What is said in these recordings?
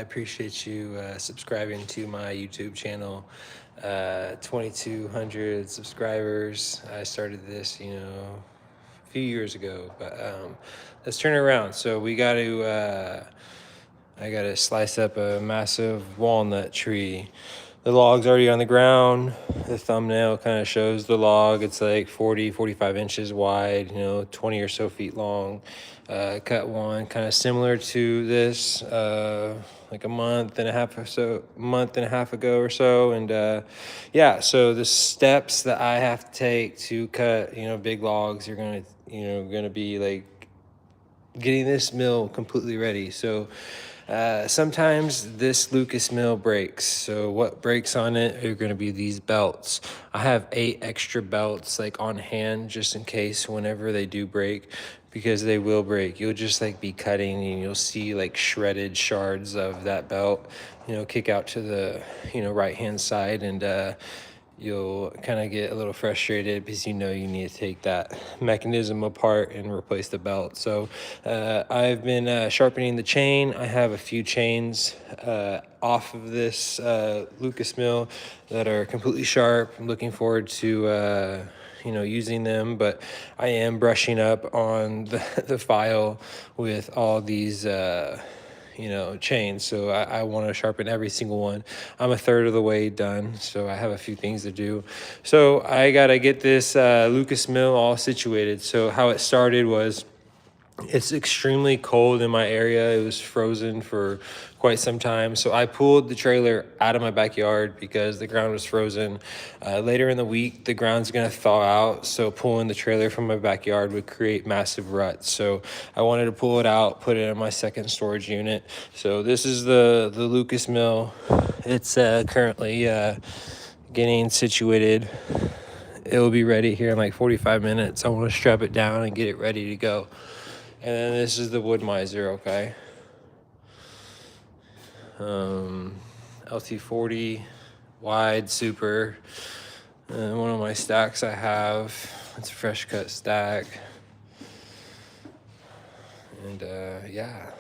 appreciate you subscribing to my YouTube channel. 2,200 subscribers. I started this, a few years ago, but let's turn it around. So I got to slice up a massive walnut tree. The log's already on the ground. The thumbnail kind of shows the log. It's like 40, 45 inches wide, 20 or so feet long. Cut one kind of similar to this, like a month and a half ago or so. And yeah, so the steps that I have to take to cut, big logs are gonna be like getting this mill completely ready. So sometimes this Lucas mill breaks. So what breaks on it are going to be these belts. I have 8 extra belts like on hand just in case whenever they do break, because they will break. You'll just like be cutting and you'll see like shredded shards of that belt, kick out to the, right hand side, and you'll kind of get a little frustrated because you need to take that mechanism apart and replace the belt. So I've been sharpening the chain. I have a few chains off of this Lucas mill that are completely sharp. I'm looking forward to using them, but I am brushing up on the file with all these chains. So I want to sharpen every single one. I'm a third of the way done, so I have a few things to do. So I got to get this Lucas mill all situated. So how it started was, it's extremely cold in my area. It was frozen for quite some time. So I pulled the trailer out of my backyard because the ground was frozen. Later in the week, the ground's gonna thaw out. So pulling the trailer from my backyard would create massive ruts. So I wanted to pull it out, put it in my second storage unit. So this is the Lucas mill. It's currently getting situated. It will be ready here in like 45 minutes. I want to strap it down and get it ready to go. And then this is the wood miser, okay? LT40, wide, super. And one of my stacks I have, it's a fresh cut stack. And yeah,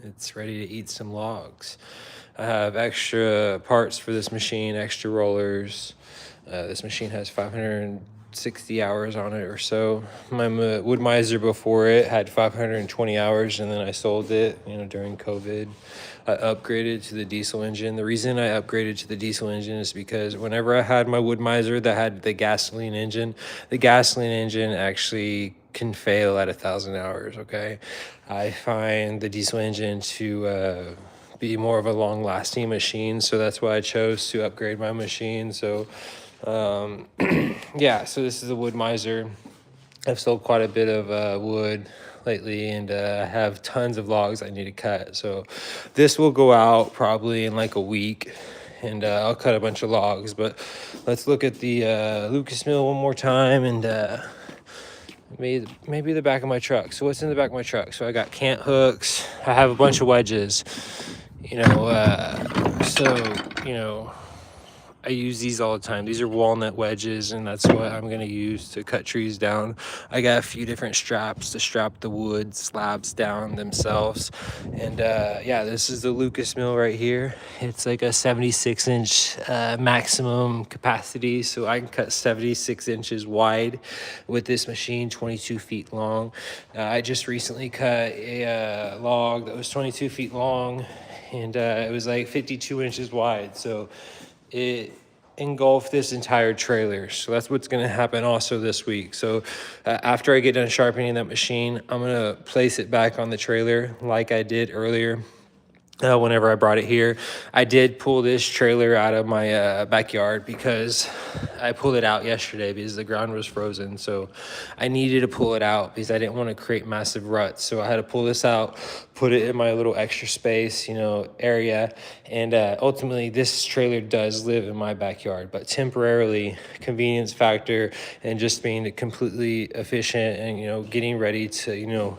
it's ready to eat some logs. I have extra parts for this machine, extra rollers. This machine has 560 hours on it or so. My wood miser before it had 520 hours, and then I sold it, during COVID. I upgraded to the diesel engine. The reason I upgraded to the diesel engine is because whenever I had my wood miser that had the gasoline engine actually can fail at 1,000 hours, okay? I find the diesel engine to be more of a long-lasting machine, so that's why I chose to upgrade my machine. So yeah, so this is a wood miser. I've sold quite a bit of wood lately, and I have tons of logs I need to cut. So this will go out probably in like a week, and I'll cut a bunch of logs. But let's look at the Lucas mill one more time, and maybe the back of my truck. So what's in the back of my truck? So I got cant hooks. I have a bunch of wedges, I use these all the time. These are walnut wedges, and that's what I'm going to use to cut trees down. I got a few different straps to strap the wood slabs down themselves. And yeah, this is the Lucas mill right here. It's like a 76-inch maximum capacity, so I can cut 76 inches wide with this machine, 22 feet long. I just recently cut a log that was 22 feet long, and it was like 52 inches wide. So it engulfed this entire trailer. So that's what's going to happen also this week. So after I get done sharpening that machine, I'm going to place it back on the trailer like I did earlier. Whenever I brought it here, I did pull this trailer out of my backyard because I pulled it out yesterday because the ground was frozen. So I needed to pull it out because I didn't want to create massive ruts. So I had to pull this out, put it in my little extra space, area. And ultimately, this trailer does live in my backyard, but temporarily, convenience factor and just being completely efficient and, getting ready to,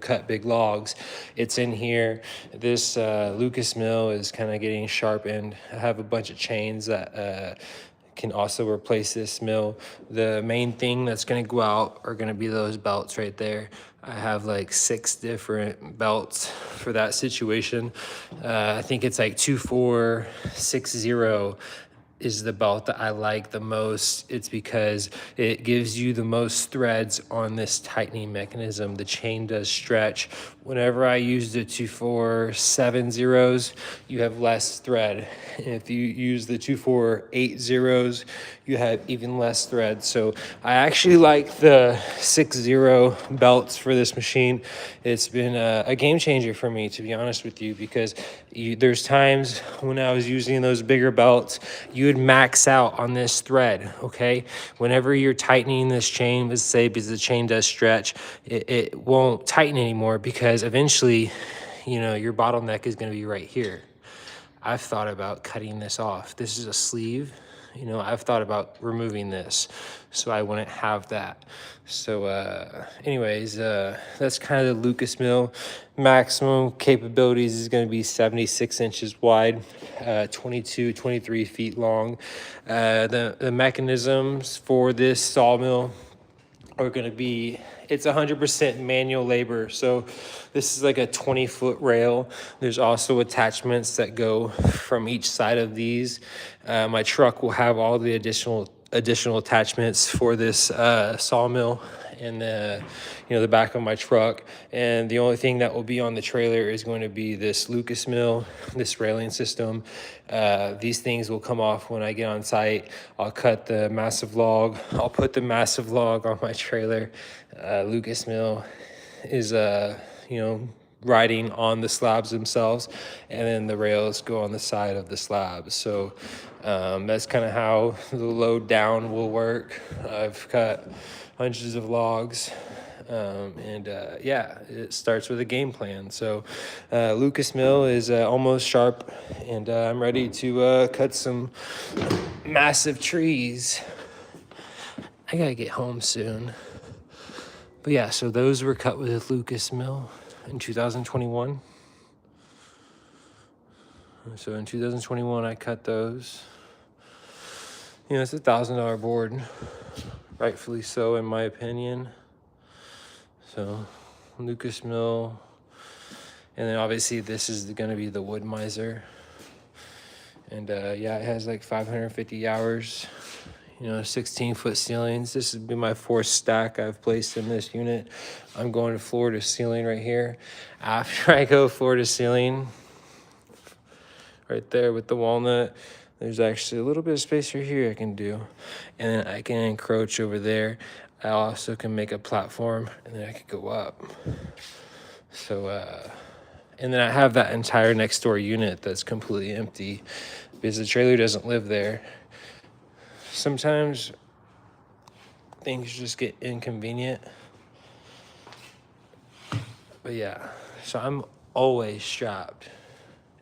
cut big logs. It's in here. This Lucas mill is kind of getting sharpened. I have a bunch of chains that can also replace this mill. The main thing that's going to go out are going to be those belts right there. I have like 6 different belts for that situation. I think it's like 2460 is the belt that I like the most. It's because it gives you the most threads on this tightening mechanism. The chain does stretch. Whenever I use the 2470s, you have less thread. If you use the 2480s, you have even less thread. So I actually like the 60 belts for this machine. It's been a game changer for me, to be honest with you, because there's times when I was using those bigger belts, you would max out on this thread, okay? Whenever you're tightening this chain, let's say because the chain does stretch, it won't tighten anymore, because eventually, your bottleneck is going to be right here. I've thought about cutting this off. This is a sleeve. I've thought about removing this so I wouldn't have that. So anyways, that's kind of the Lucas mill. Maximum capabilities is going to be 76 inches wide, 23 feet long. The mechanisms for this sawmill are going to be, it's 100% manual labor. So this is like a 20-foot rail. There's also attachments that go from each side of these. My truck will have all the additional attachments for this sawmill in the back of my truck. And the only thing that will be on the trailer is going to be this Lucas mill, this railing system. These things will come off when I get on site. I'll cut the massive log. I'll put the massive log on my trailer. Lucas mill is riding on the slabs themselves, and then the rails go on the side of the slabs. So that's kind of how the load down will work. I've cut hundreds of logs, and it starts with a game plan. So Lucas mill is almost sharp, and I'm ready to cut some massive trees. I gotta get home soon. But yeah, so those were cut with a Lucas mill in 2021. So in 2021, I cut those. It's $1,000 board, rightfully so, in my opinion. So Lucas mill, and then obviously this is going to be the wood miser. And it has like 550 hours. 16-foot ceilings. This would be my 4th stack I've placed in this unit. I'm going to floor to ceiling right here. After I go floor to ceiling, right there with the walnut, there's actually a little bit of space right here I can do. And then I can encroach over there. I also can make a platform, and then I could go up. So, and then I have that entire next door unit that's completely empty because the trailer doesn't live there. Sometimes things just get inconvenient. But yeah, so I'm always strapped.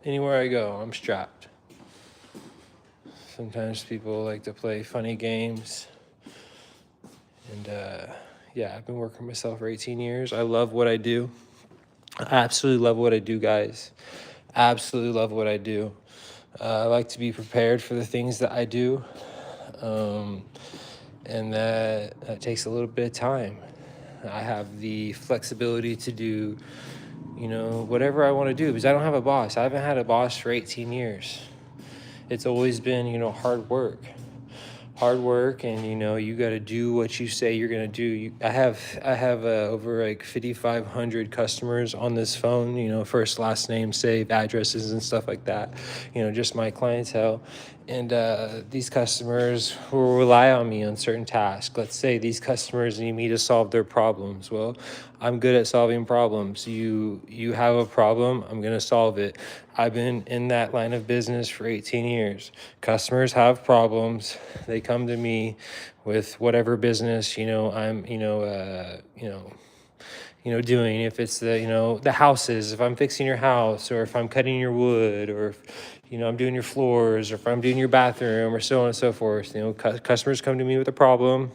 Anywhere I go, I'm strapped. Sometimes people like to play funny games. And I've been working myself for 18 years. I love what I do. I absolutely love what I do, guys. Absolutely love what I do. I like to be prepared for the things that I do. And that takes a little bit of time. I have the flexibility to do, whatever I want to do, because I don't have a boss. I haven't had a boss for 18 years. It's always been, hard work, and you got to do what you say you're gonna do. I have over like 5,500 customers on this phone. First, last name, save addresses and stuff like that. Just my clientele, and these customers will rely on me on certain tasks. Let's say these customers need me to solve their problems. Well, I'm good at solving problems. You have a problem, I'm gonna solve it. I've been in that line of business for 18 years. Customers have problems. They come to me with whatever business, I'm, doing. If it's the houses, if I'm fixing your house, or if I'm cutting your wood, or if, I'm doing your floors, or if I'm doing your bathroom, or so on and so forth. Customers come to me with a problem,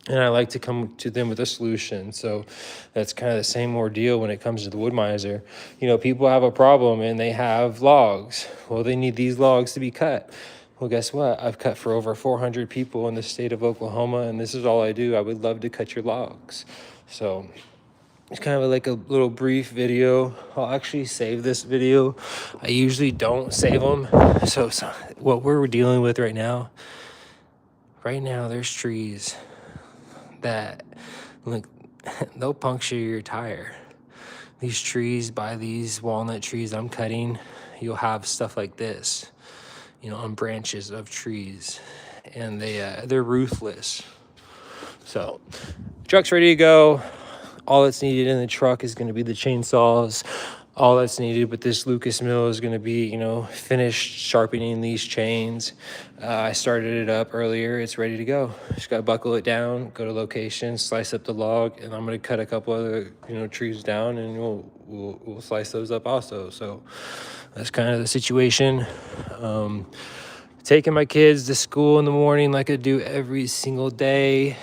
and I like to come to them with a solution. So that's kind of the same ordeal when it comes to the wood miser. People have a problem and they have logs. Well, they need these logs to be cut. Well, guess what? I've cut for over 400 people in the state of Oklahoma, and this is all I do. I would love to cut your logs. So it's kind of like a little brief video. I'll actually save this video. I usually don't save them. So what we're dealing with right now, there's trees that, look, they'll puncture your tire. These trees, by these walnut trees I'm cutting, you'll have stuff like this, on branches of trees, and they're ruthless. So truck's ready to go. All that's needed in the truck is going to be the chainsaws. All that's needed with this Lucas mill is going to be, finished sharpening these chains. I started it up earlier. It's ready to go. Just got to buckle it down, go to location, slice up the log, and I'm going to cut a couple other, trees down, and we'll slice those up also. So that's kind of the situation. Taking my kids to school in the morning like I do every single day.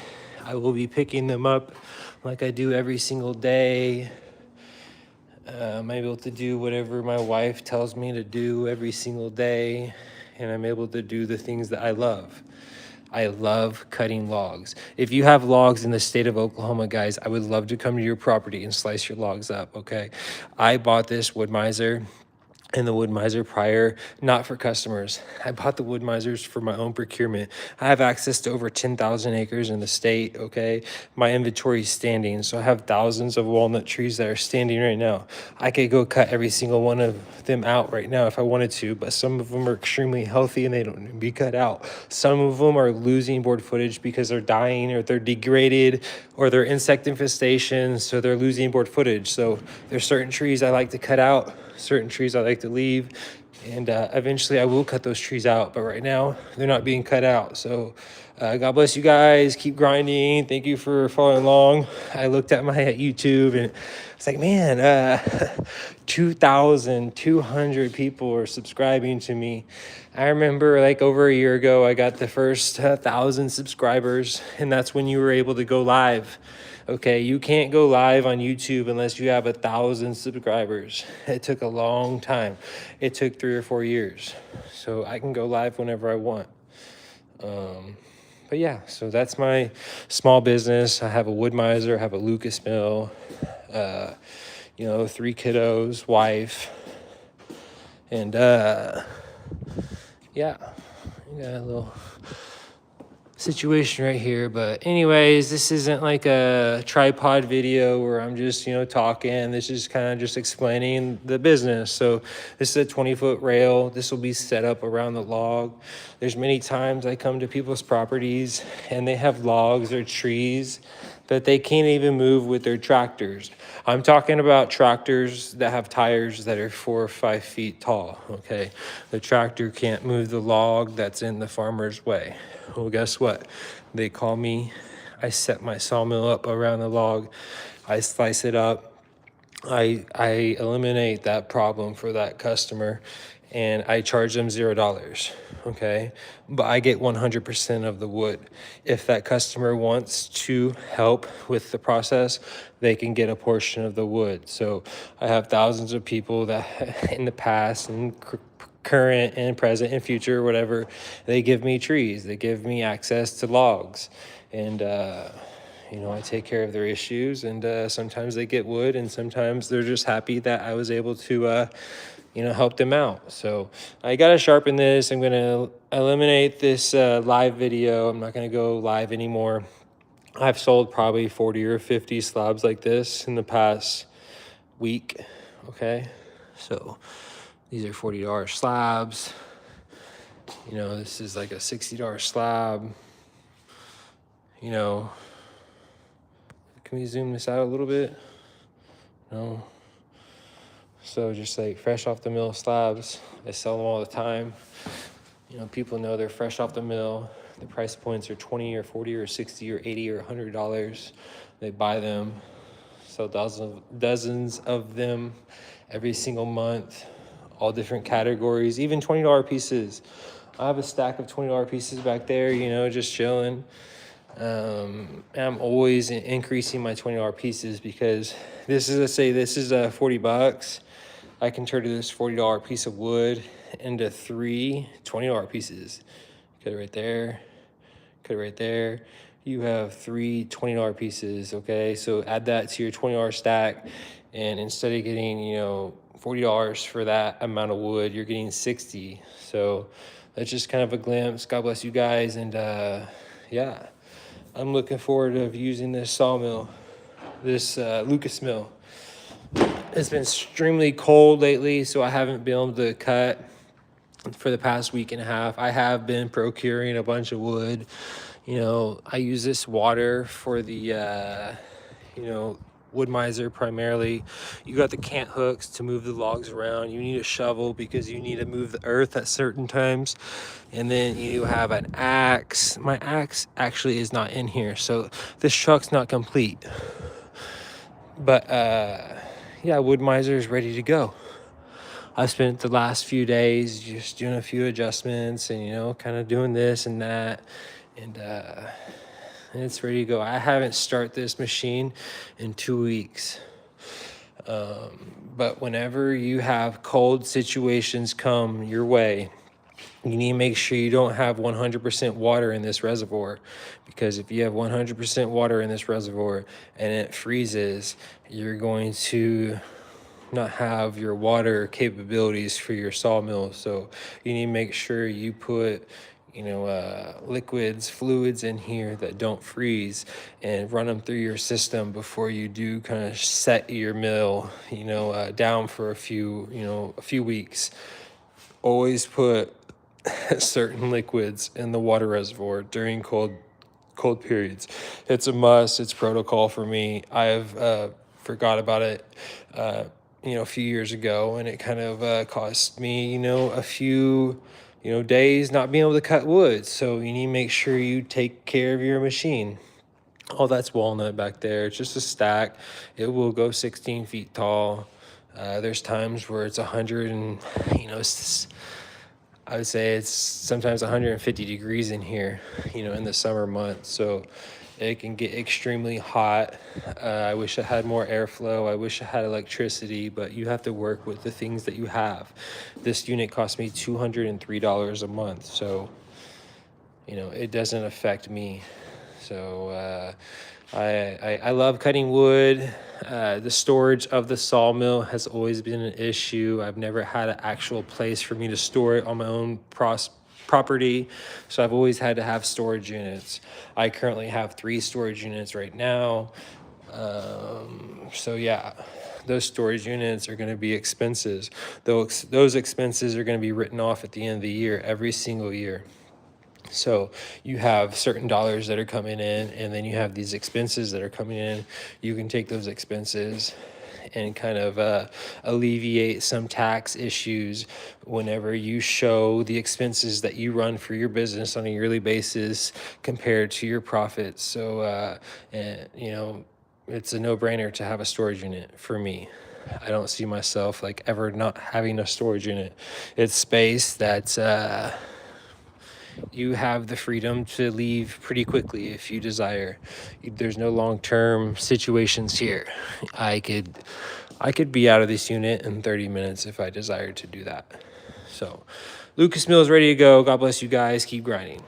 I will be picking them up like I do every single day. I'm able to do whatever my wife tells me to do every single day, and I'm able to do the things that I love. I love cutting logs. If you have logs in the state of Oklahoma, guys, I would love to come to your property and slice your logs up, okay? I bought this wood miser and the wood miser prior, not for customers. I bought the wood misers for my own procurement. I have access to over 10,000 acres in the state, okay? My inventory is standing, so I have thousands of walnut trees that are standing right now. I could go cut every single one of them out right now if I wanted to, but some of them are extremely healthy and they don't need to be cut out. Some of them are losing board footage because they're dying, or they're degraded, or they're insect infestation, so they're losing board footage. So there's certain trees I like to cut out, certain trees I like to leave, and eventually I will cut those trees out, but right now they're not being cut out. So God bless you guys. Keep grinding. Thank you for following along. I looked at my YouTube and it's like, man, 2,200 people are subscribing to me. I remember like over a year ago, I got the first 1,000 subscribers, and that's when you were able to go live. Okay, you can't go live on YouTube unless you have 1,000 subscribers. It took a long time. It took 3 or 4 years. So I can go live whenever I want. But yeah, so that's my small business. I have a wood miser, I have a Lucas mill, 3 kiddos, wife, and yeah, you got a little situation right here. But anyways, this isn't like a tripod video where I'm just talking. This is kind of just explaining the business. So this is a 20-foot rail. This will be set up around the log. There's many times I come to people's properties and they have logs or trees that they can't even move with their tractors. I'm talking about tractors that have tires that are 4 or 5 feet tall, okay? The tractor can't move the log that's in the farmer's way. Well, guess what? They call me. I set my sawmill up around the log. I slice it up. I eliminate that problem for that customer, and I charge them $0, okay? But I get 100% of the wood. If that customer wants to help with the process, they can get a portion of the wood. So I have thousands of people that in the past and current and present and future, whatever, they give me trees, they give me access to logs, and I take care of their issues, and sometimes they get wood, and sometimes they're just happy that I was able to help them out. So I got to sharpen this. I'm going to eliminate this live video. I'm not going to go live anymore. I've sold probably 40 or 50 slabs like this in the past week, okay? So these are $40 slabs. This is like a $60 slab. Can we zoom this out a little bit? No. So just like fresh off the mill slabs, I sell them all the time. People know they're fresh off the mill. The price points are 20 or 40 or 60 or 80 or $100. They buy them, sell dozens of them every single month, all different categories, even $20 pieces. I have a stack of $20 pieces back there, just chilling. I'm always increasing my $20 pieces because this is $40. I can turn this $40 piece of wood into three $20 pieces. Cut it right there, cut it right there. You have three $20 pieces, okay? So add that to your $20 stack, and instead of getting, $40 for that amount of wood, you're getting 60. So that's just kind of a glimpse. God bless you guys, and yeah, I'm looking forward to using this sawmill, this Lucas mill. It's been extremely cold lately, so I haven't been able to cut for the past week and a half. I have been procuring a bunch of wood. I use this water for the, wood miser primarily. You got the cant hooks to move the logs around. You need a shovel because you need to move the earth at certain times. And then you have an axe. My axe actually is not in here, so this truck's not complete. But yeah, wood miser is ready to go. I've spent the last few days just doing a few adjustments and, kind of doing this and that. And it's ready to go. I haven't started this machine in 2 weeks. But whenever you have cold situations come your way, you need to make sure you don't have 100% water in this reservoir, because if you have 100% water in this reservoir and it freezes, you're going to not have your water capabilities for your sawmill. So you need to make sure you put liquids, fluids in here that don't freeze, and run them through your system before you do kind of set your mill, down for a few weeks. Always put certain liquids in the water reservoir during cold periods. It's a must. It's protocol for me. I've forgot about it, a few years ago, and it kind of cost me, a few days not being able to cut wood. So you need to make sure you take care of your machine. Oh, that's walnut back there. It's just a stack. It will go 16 feet tall. There's times where it's 100 and, I would say it's sometimes 150 degrees in here, in the summer months. So it can get extremely hot. I wish I had more airflow. I wish I had electricity, but you have to work with the things that you have. This unit cost me $203 a month. So, it doesn't affect me. So I love cutting wood. The storage of the sawmill has always been an issue. I've never had an actual place for me to store it on my own property, so I've always had to have storage units. I currently have 3 storage units right now. So yeah, those storage units are going to be expenses. Those expenses are going to be written off at the end of the year, every single year. So you have certain dollars that are coming in, and then you have these expenses that are coming in. You can take those expenses and kind of alleviate some tax issues whenever you show the expenses that you run for your business on a yearly basis compared to your profits. So, it's a no-brainer to have a storage unit for me. I don't see myself ever not having a storage unit. It's space that's you have the freedom to leave pretty quickly if you desire. There's no long-term situations here. I could be out of this unit in 30 minutes if I desired to do that. So Lucas Mill is ready to go. God bless you guys. Keep grinding.